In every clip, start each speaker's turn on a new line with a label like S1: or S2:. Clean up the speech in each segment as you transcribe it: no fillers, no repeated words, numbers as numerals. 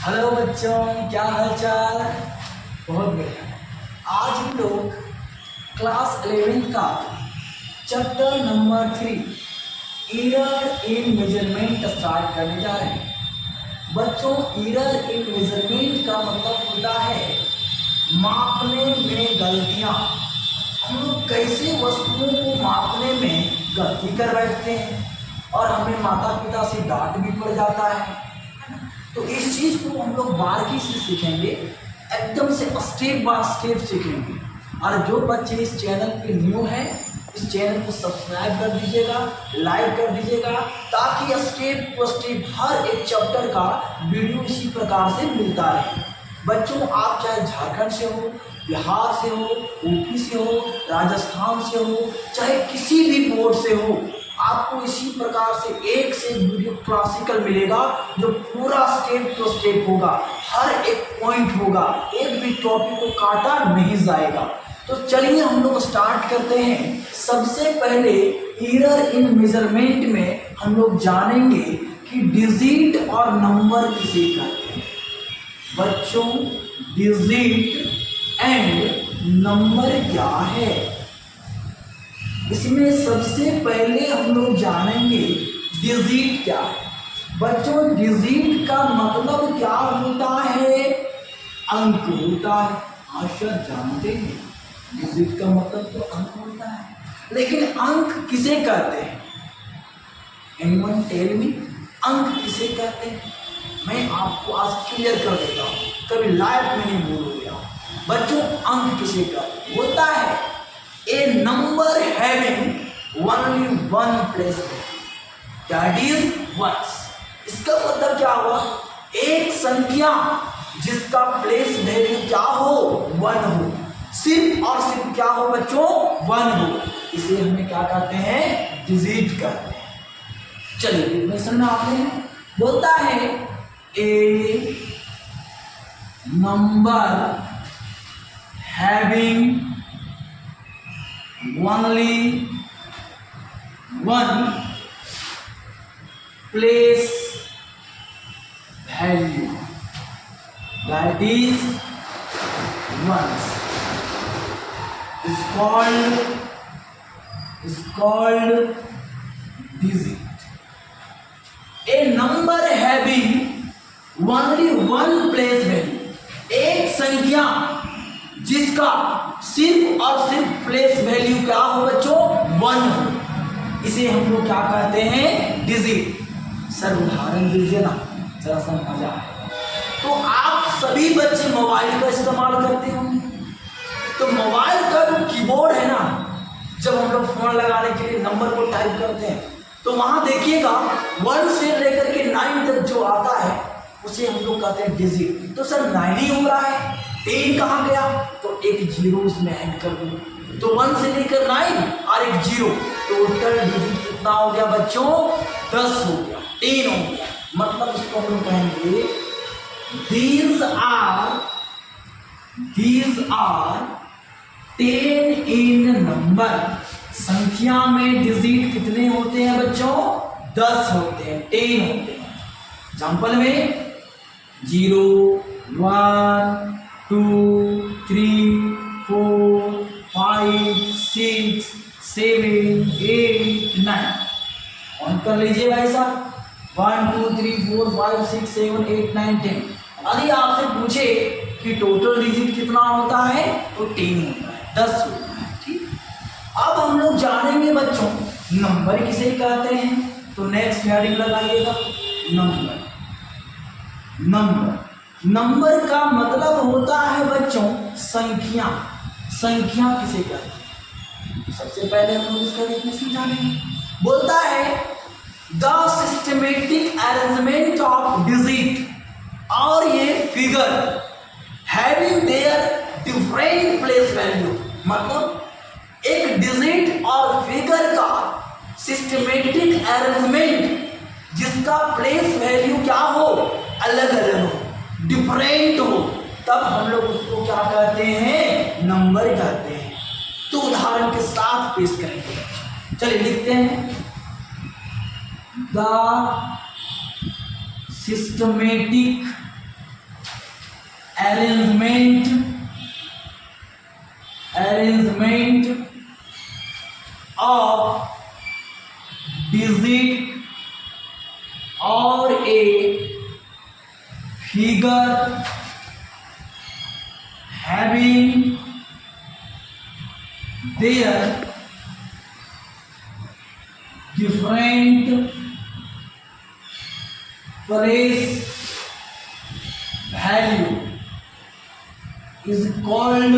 S1: Hello बच्चों, क्या हाल चाल। बहुत बढ़िया। आज हम लोग क्लास 11 का chapter number 3 error in measurement start करने जा रहे हैं। बच्चों, एरर इन मेजरमेंट का मतलब होता है मापने में गलतियाँ। हम लोग कैसे वस्तुओं को मापने में गलती कर बैठते हैं और हमें माता पिता से डांट भी पड़ जाता है। तो इस चीज़ को हम लोग बारीकी से सीखेंगे, एकदम से स्टेप बाय स्टेप सीखेंगे। और जो बच्चे इस चैनल पे न्यू हैं, इस चैनल को सब्सक्राइब कर दीजिएगा, लाइक कर दीजिएगा, ताकि स्टेप टू स्टेप हर एक चैप्टर का वीडियो इसी प्रकार से मिलता रहे। बच्चों, आप चाहे झारखंड से हो, बिहार से हो, यूपी से हो, राजस्थान से हो, चाहे किसी भी बोर्ड से हो, आपको इसी प्रकार से एक से वीडियो क्लासिकल मिलेगा जो पूरा स्टेप टू स्टेप होगा, हर एक पॉइंट होगा, एक भी टॉपिक को काटा नहीं जाएगा। तो चलिए हम लोग स्टार्ट करते हैं। सबसे पहले एरर इन मेजरमेंट में हम लोग जानेंगे कि डिजिट और नंबर किसे कहते हैं। बच्चों, डिजिट एंड नंबर क्या है, इसमें सबसे पहले हम लोग जानेंगे डिजिट क्या है। बच्चों, डिजिट का मतलब क्या होता है? अंक होता है। आप शायद जानते हैं डिजिट का मतलब तो अंक होता है, लेकिन अंक किसे कहते हैं? एनीवन टेल मी, अंक किसे कहते हैं? मैं आपको आज क्लियर कर देता हूँ, कभी लाइफ में नहीं भूल गया। बच्चों, अंक किसे कहते हैं? होता है a number having only one place that is ones। इसका मतलब क्या हुआ? एक संख्या जिसका प्लेस वैल्यू क्या हो? वन हो। सिर्फ और सिर्फ क्या हो बच्चों? वन हो। इसे हमें क्या कहते हैं? डिजिट कहते हैं। चलिए डिफिनेशन में आते हैं। बोलता है a number having only one place value, that is ones, is called digit। a number having only one place value, एक संख्या जिसका सिर्फ और सिर्फ प्लेस वैल्यू क्या हो बच्चों? वन हो, इसे हम लोग क्या कहते हैं? डिजिट। सर उदाहरण दीजिए ना, जरा सा मजा आएगा। तो आप सभी बच्चे मोबाइल का इस्तेमाल करते होंगे, तो मोबाइल का जो कीबोर्ड है ना, जब हम लोग फोन लगाने के लिए नंबर को टाइप करते हैं, तो वहां देखिएगा 1 से लेकर के 9 तक जो आता है उसे हम लोग कहते हैं डिजिट। तो सर 9 ही हो रहा है, 10 कहाँ गया? तो एक जीरो उसमें ऐड कर दो, तो 1 से लेकर 9 और एक जीरो, टोटल डिजिट कितना हो गया बच्चों? 10 हो गया, 10 हो गया। मतलब इसको हम लोग कहेंगे these are 10 in नंबर। संख्या में डिजिट कितने होते हैं बच्चों? 10 होते हैं, 10 होते हैं। एग्जाम्पल में 0 1 2 3 4 5 6 7 8 9 ऑन कर लीजिए भाई साहब। 1 2 3 4 5 6 7 8 9 10। यदि आपसे पूछे कि टोटल डिजिट कितना होता है, तो 10 होता है, 10 होता है। ठीक, अब हम लोग जानेंगे बच्चों नंबर किसे कहते हैं। तो नेक्स्ट हेडिंग लगाइएगा, नंबर। नंबर का मतलब होता है बच्चों संख्या। संख्या किसे कहते हैं? सबसे पहले हम लोग इसका डेफिनेशन जानेंगे। बोलता है the systematic arrangement of digit और ये figure having their different place value. मतलब एक डिजिट और फिगर का सिस्टमेटिक अरेंजमेंट जिसका प्लेस वैल्यू क्या हो? अलग अलग हो, डिफरेंट हो, तब हम लोग उसको क्या कहते हैं? नंबर कहते हैं। तो उदाहरण के साथ पेश करेंगे। चलिए लिखते हैं the systematic arrangement of digit or a figure having their different place value is called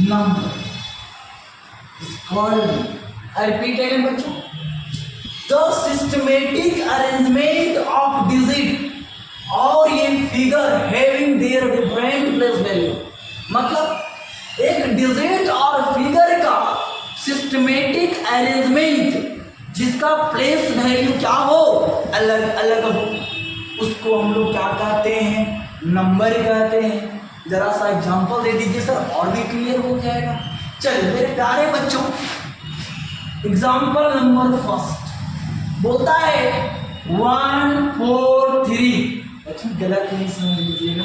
S1: number. Is called. I repeat again, बच्चों. The systematic arrangement of digit और ये figure having their different place value, मतलब एक digit और figure का systematic arrangement जिसका place value क्या हो, अलग अलग हो, उसको हम लोग क्या कहते हैं, नंबर कहते हैं. जरा सा एग्जांपल दे दीजिए सर, और भी क्लियर हो जाएगा. चलिए मेरे प्यारे बच्चों, एग्जांपल नंबर फर्स्ट बोलता है 143. बच्चों गलत नहीं समझ लीजिएगा.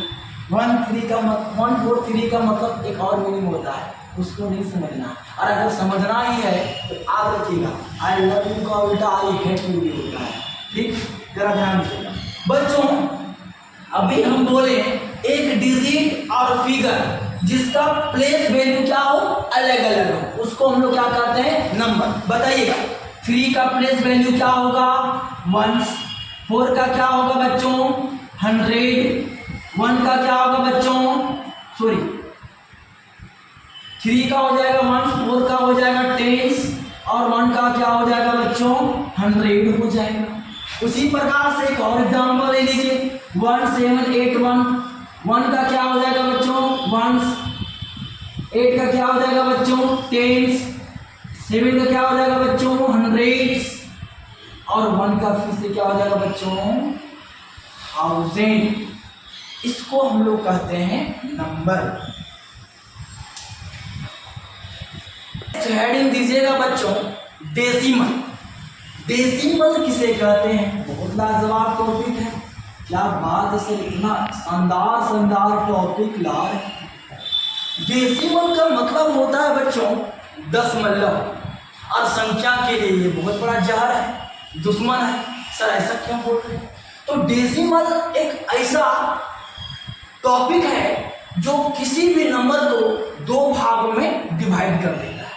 S1: 143 का मतलब एक और मीनिंग होता है, उसको नहीं समझना. और अगर समझना ही है तो याद रखिएगा, आई लव यू का उल्टा आई हेट यू भी होता है. ठीक, जरा ध्यान दीजिएगा बच्चों. अभी हम बोले एक डिजिट और फिगर जिसका प्लेस वैल्यू क्या हो, अलग अलग हो, उसको हम लोग क्या कहते हैं, नंबर. बताइएगा 3 का प्लेस वैल्यू क्या होगा, 1. 4 का क्या होगा बच्चों, 100. 1 का क्या होगा बच्चों, सॉरी 3 का हो जाएगा 1, 4 का हो जाएगा 10 और 1 का क्या हो जाएगा बच्चों, 100 हो जाएगा. उसी प्रकार से एक और एग्जाम्पल ले लीजिए 1781. 1 का क्या हो जाएगा बच्चों, 1. 8 का क्या हो जाएगा बच्चों, 10. 7 का क्या हो जाएगा बच्चों, 100 और 1 का फिर से क्या हो जाएगा बच्चों, 1000. इसको हम लोग कहते हैं नंबर. हेडिंग दीजिएगा बच्चों, डेसिमल. डेसिमल किसे कहते हैं, बहुत लाजवाब टॉपिक है. क्या बात है सर, इतना शानदार टॉपिक ला रहे. डेसिमल का मतलब होता है बच्चों दशमलव, और संख्या के लिए ये बहुत बड़ा जहर है, दुश्मन है. सर ऐसा क्यों बोल रहे हैं, तो डेसिमल एक ऐसा टॉपिक है जो किसी भी नंबर को 2 भागों में डिवाइड कर देता है.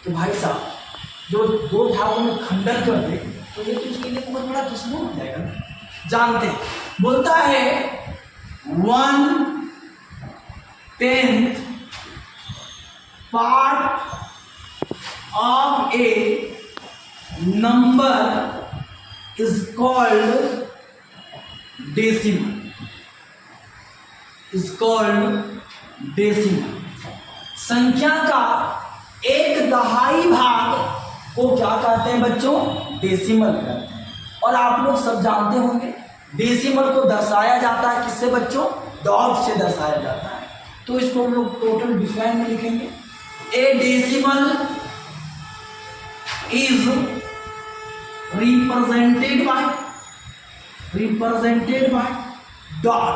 S1: तो भाई साहब जो 2 भागों में खंडन कर दे तो ये तो उसके लिए बहुत बड़ा दुश्मन हो जाएगा. जानते हैं, बोलता है 1/10 part of A number is called decimal. Is called decimal. संख्या का 1/10 भाग को क्या कहते हैं बच्चों, डेसिमल कहते हैं. और आप लोग सब जानते होंगे डेसिमल को दर्शाया जाता है किससे बच्चों, डॉट से दर्शाया जाता है. तो इसको हम लोग टोटल डिफाइन में लिखेंगे, ए decimal is represented by dot.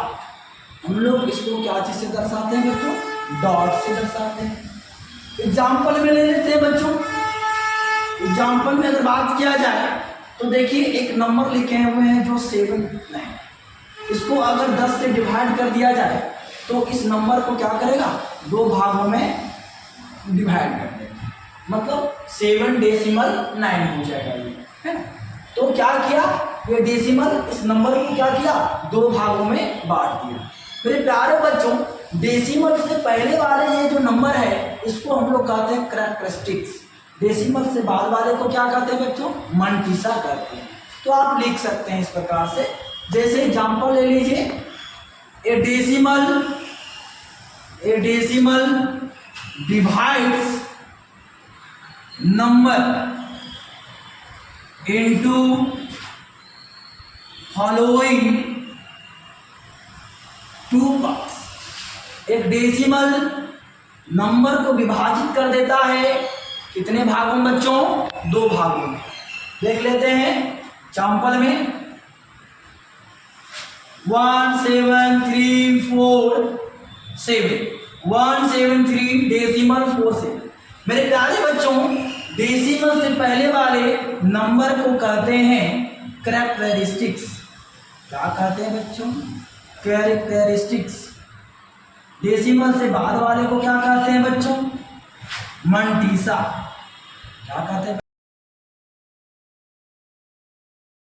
S1: हम लोग इसको क्या चीज से दर्शाते हैं बच्चों, डॉट से दर्शाते हैं. एग्जाम्पल में ले लेते हैं बच्चों. एग्जाम्पल में अगर बात किया जाए तो देखिए एक नंबर लिखे हुए हैं जो 7 है. इसको अगर 10 से डिवाइड कर दिया जाए तो इस नंबर को क्या करेगा, 2 भागों में डिवाइड कर देगा, मतलब 7/9 हो जाएगा ये, है ना. तो क्या किया ये डेसिमल, इस नंबर को क्या किया, 2 भागों में बांट दिया. मेरे प्यारे बच्चों, डेसिमल से पहले वाले ये जो नंबर है इसको हम लोग कहते हैं कैरेक्टरिस्टिक्स. डेसिमल से बाद वाले को क्या कहते हैं बच्चों, मंटीसा कहते हैं. तो आप लिख सकते हैं इस प्रकार से, जैसे एग्जांपल ले लीजिए, ए decimal divides number into following 2 parts. एक डेसिमल नंबर को विभाजित कर देता है कितने भागों में बच्चों, 2 भागों में. देख लेते हैं एग्जाम्पल में 1737 डेसिमल 47। मेरे प्यारे बच्चों, डेसिमल से पहले वाले नंबर को कहते हैं कैरेक्टरिस्टिक्स। क्या कहते हैं बच्चों? कैरेक्टरिस्टिक्स। डेसिमल से बाद वाले को क्या कहते हैं बच्चों? मंटीसा। क्या कहते हैं?